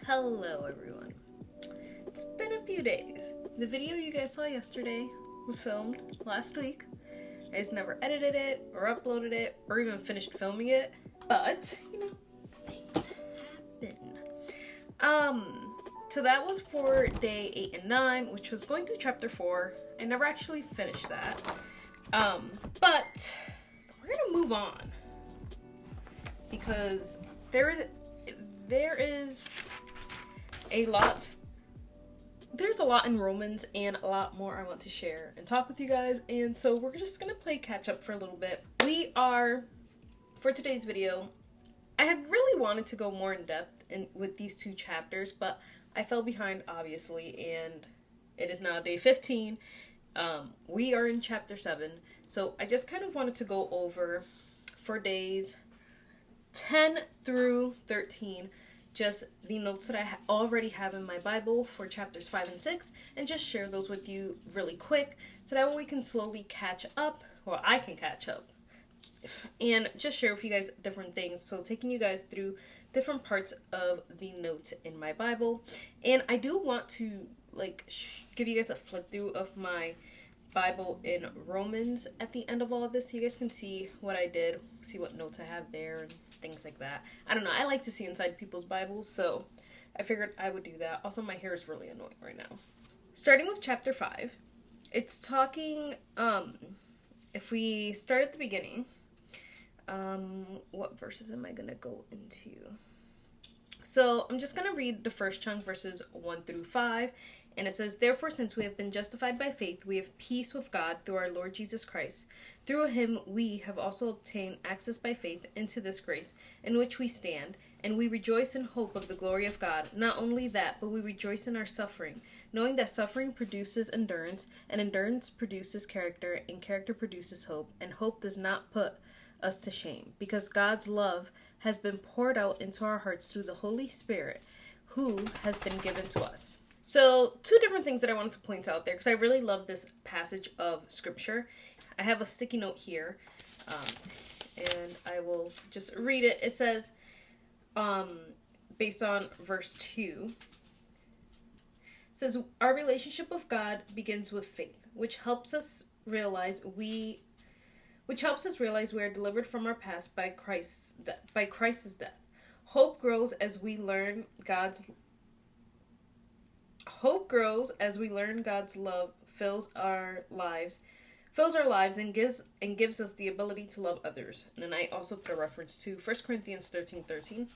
Hello everyone. It's been a few days. The video you guys saw yesterday was filmed last week. I just never edited it or uploaded it or even finished filming it. But, things happen. So that was for day 8 and 9, which was going through chapter 4. I never actually finished that. But we're gonna move on. Because there is a lot. There's a lot in Romans and a lot more I want to share and talk with you guys. And so we're just going to play catch up for a little bit. For today's video, I had really wanted to go more in depth with these two chapters, but I fell behind obviously, and it is now day 15. We are in chapter 7. So I just kind of wanted to go over for days 10 through 13, just the notes that I already have in my Bible for chapters 5 and 6, and just share those with you really quick, so that way we can slowly catch up, or I can catch up, and just share with you guys different things, so taking you guys through different parts of the notes in my Bible. And I do want to, give you guys a flip through of my Bible in Romans at the end of all of this, so you guys can see what I did, see what notes I have there, and things like that. I don't know, I like to see inside people's Bibles, so I figured I would do that. Also, my hair is really annoying right now. Starting with chapter 5, it's talking, if we start at the beginning, what verses am I going to go into? So, I'm just going to read the first chunk, verses 1 through 5, and it says, "Therefore, since we have been justified by faith, we have peace with God through our Lord Jesus Christ. Through him we have also obtained access by faith into this grace in which we stand, and we rejoice in hope of the glory of God. Not only that, but we rejoice in our suffering, knowing that suffering produces endurance, and endurance produces character, and character produces hope, and hope does not put us to shame, because God's love has been poured out into our hearts through the Holy Spirit, who has been given to us." So, two different things that I wanted to point out there, because I really love this passage of scripture. I have a sticky note here, and I will just read it. It says, based on verse 2, it says, "Our relationship with God begins with faith, which helps us realize we are delivered from our past by Christ's death. Hope grows as we learn God's love fills our lives and gives us the ability to love others." And then I also put a reference to 1 Corinthians 13:13.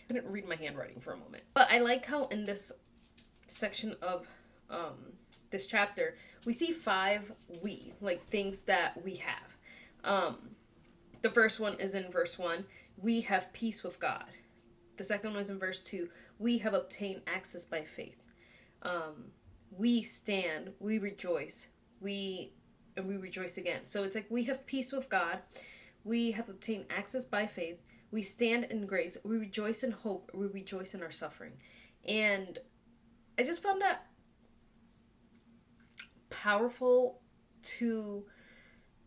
I didn't read my handwriting for a moment. But I like how in this section of this chapter, we see 5 things that we have. The first one is in verse 1. We have peace with God. The second one is in verse 2. We have obtained access by faith. We stand, we rejoice, we rejoice again. So it's like we have peace with God, we have obtained access by faith, we stand in grace, we rejoice in hope, we rejoice in our suffering. And I just found that powerful to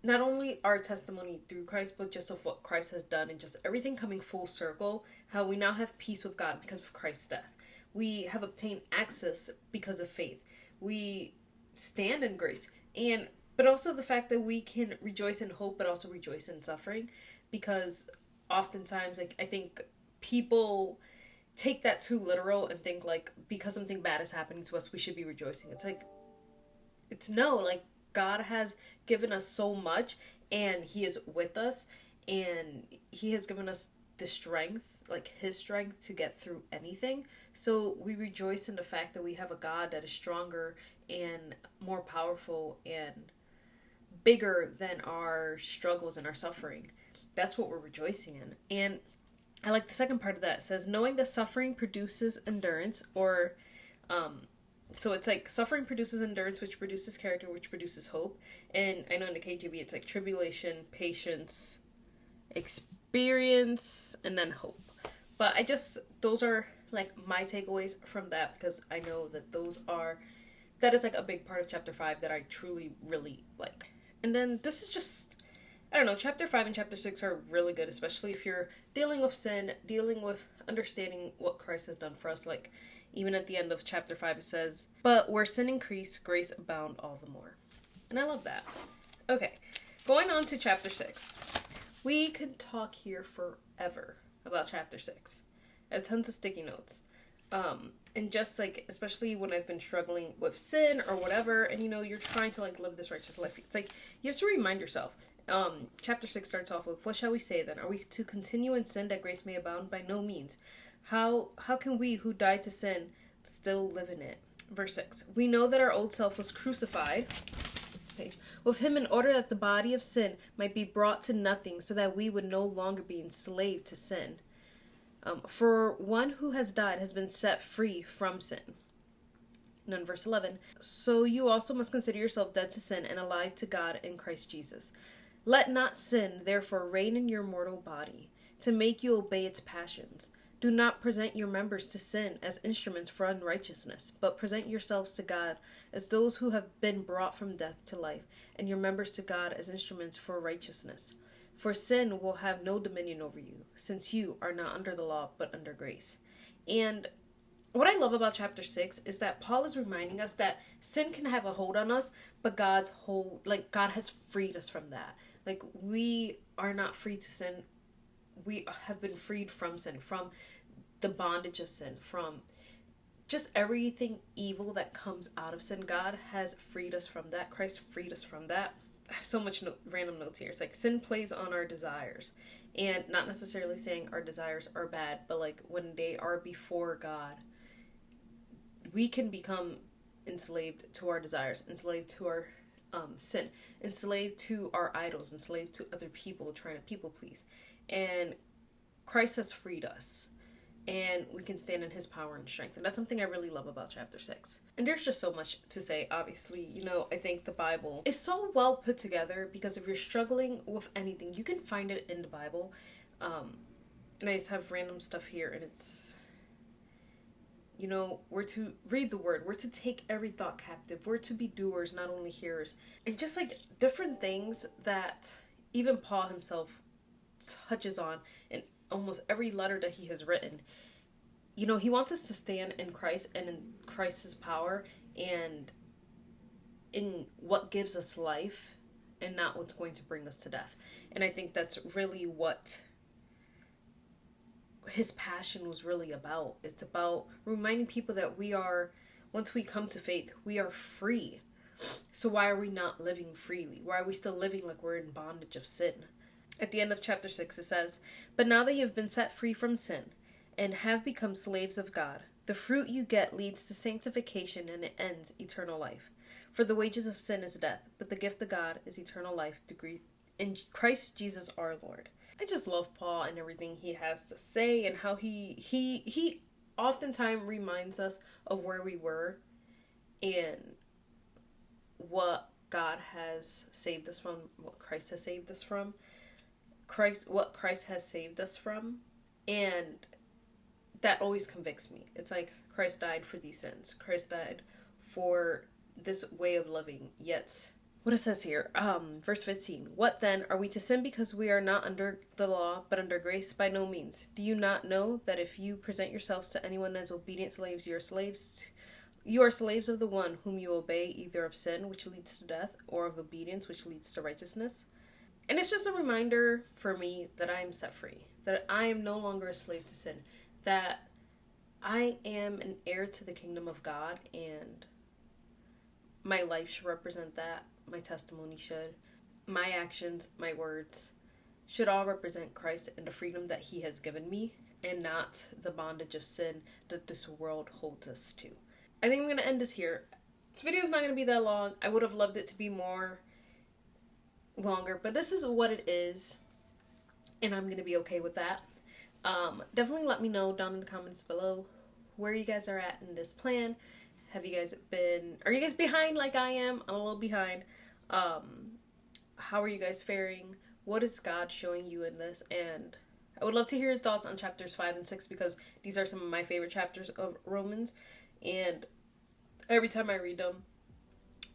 not only our testimony through Christ, but just of what Christ has done and just everything coming full circle, how we now have peace with God because of Christ's death. We have obtained access because of faith. We stand in grace. But also the fact that we can rejoice in hope, but also rejoice in suffering. Because oftentimes, I think people take that too literal and think, because something bad is happening to us, we should be rejoicing. God has given us so much, and he is with us, and he has given us the strength, his strength to get through anything. So we rejoice in the fact that we have a God that is stronger and more powerful and bigger than our struggles and our suffering. That's what we're rejoicing in. And I like the second part of that. It says, knowing that suffering produces endurance, or so it's suffering produces endurance, which produces character, which produces hope. And I know in the KJV it's tribulation, patience, experience, and then hope. But those are my takeaways from that, because I know that that is a big part of chapter 5 that I truly really like. And then this is just, I don't know, chapter 5 and chapter 6 are really good, especially if you're dealing with sin, dealing with understanding what Christ has done for us. Like, even at the end of chapter 5, it says, "But where sin increased, grace abound all the more." And I love that. Okay, going on to chapter 6. We could talk here forever about chapter 6. I have tons of sticky notes. And just like, especially when I've been struggling with sin or whatever, and you're trying to like live this righteous life, it's like you have to remind yourself. Chapter 6 starts off with, "What shall we say then? Are we to continue in sin that grace may abound? By no means. How can we who died to sin still live in it?" Verse 6. "We know that our old self was crucified with him in order that the body of sin might be brought to nothing, so that we would no longer be enslaved to sin. For one who has died has been set free from sin." And then verse 11. "So you also must consider yourself dead to sin and alive to God in Christ Jesus. Let not sin, therefore, reign in your mortal body, to make you obey its passions. Do not present your members to sin as instruments for unrighteousness, but present yourselves to God as those who have been brought from death to life, and your members to God as instruments for righteousness. For sin will have no dominion over you, since you are not under the law, but under grace." And what I love about chapter 6 is that Paul is reminding us that sin can have a hold on us, but God has freed us from that. Like, we are not free to sin. We have been freed from sin, from the bondage of sin, from just everything evil that comes out of sin. God has freed us from that. Christ freed us from that. I have so much random notes here. It's like sin plays on our desires, and not necessarily saying our desires are bad, but like when they are before God, we can become enslaved to our desires, enslaved to our sin, enslaved to our idols, enslaved to other people, trying to people please. And Christ has freed us, and we can stand in his power and strength. And that's something I really love about chapter 6. And there's just so much to say, obviously. I think the Bible is so well put together, because if you're struggling with anything, you can find it in the Bible. And I just have random stuff here, and it's, we're to read the word, we're to take every thought captive, we're to be doers, not only hearers. And just like different things that even Paul himself touches on in almost every letter that he has written. He wants us to stand in Christ and in Christ's power and in what gives us life, and not what's going to bring us to death. And I think that's really what his passion was really about. It's about reminding people that once we come to faith, we are free. So why are we not living freely? Why are we still living like we're in bondage of sin? At the end of chapter 6, it says, "But now that you have been set free from sin and have become slaves of God, the fruit you get leads to sanctification, and it ends eternal life. For the wages of sin is death, but the gift of God is eternal life in Christ Jesus our Lord." I just love Paul and everything he has to say, and how he oftentimes reminds us of where we were and what God has saved us from, what Christ has saved us from. What Christ has saved us from, and that always convicts me. It's like, Christ died for these sins. Christ died for this way of living. Yet, what it says here, verse 15, "What then? Are we to sin because we are not under the law, but under grace? By no means. Do you not know that if you present yourselves to anyone as obedient slaves, you are slaves of the one whom you obey, either of sin, which leads to death, or of obedience, which leads to righteousness?" And it's just a reminder for me that I am set free, that I am no longer a slave to sin, that I am an heir to the kingdom of God, and my life should represent that. My testimony should. My actions, my words should all represent Christ and the freedom that he has given me, and not the bondage of sin that this world holds us to. I think I'm going to end this here. This video is not going to be that long. I would have loved it to be longer, but this is what it is, and I'm gonna be okay with that. Definitely let me know down in the comments below where you guys are at in this plan. Are you guys behind like I am? I'm a little behind. How are you guys faring? What is God showing you in this? And I would love to hear your thoughts on chapters 5 and 6, because these are some of my favorite chapters of Romans, and every time I read them,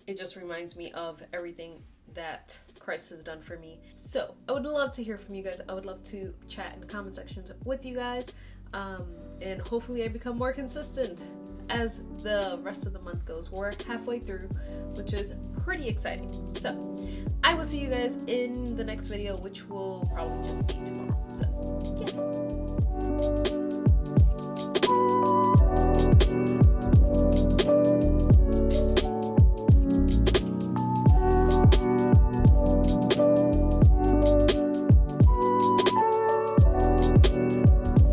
it just reminds me of everything that Christ has done for me. So I would love to hear from you guys. I would love to chat in the comment sections with you guys. And hopefully I become more consistent as the rest of the month goes. We're halfway through, which is pretty exciting. So I will see you guys in the next video, which will probably just be tomorrow. So yeah.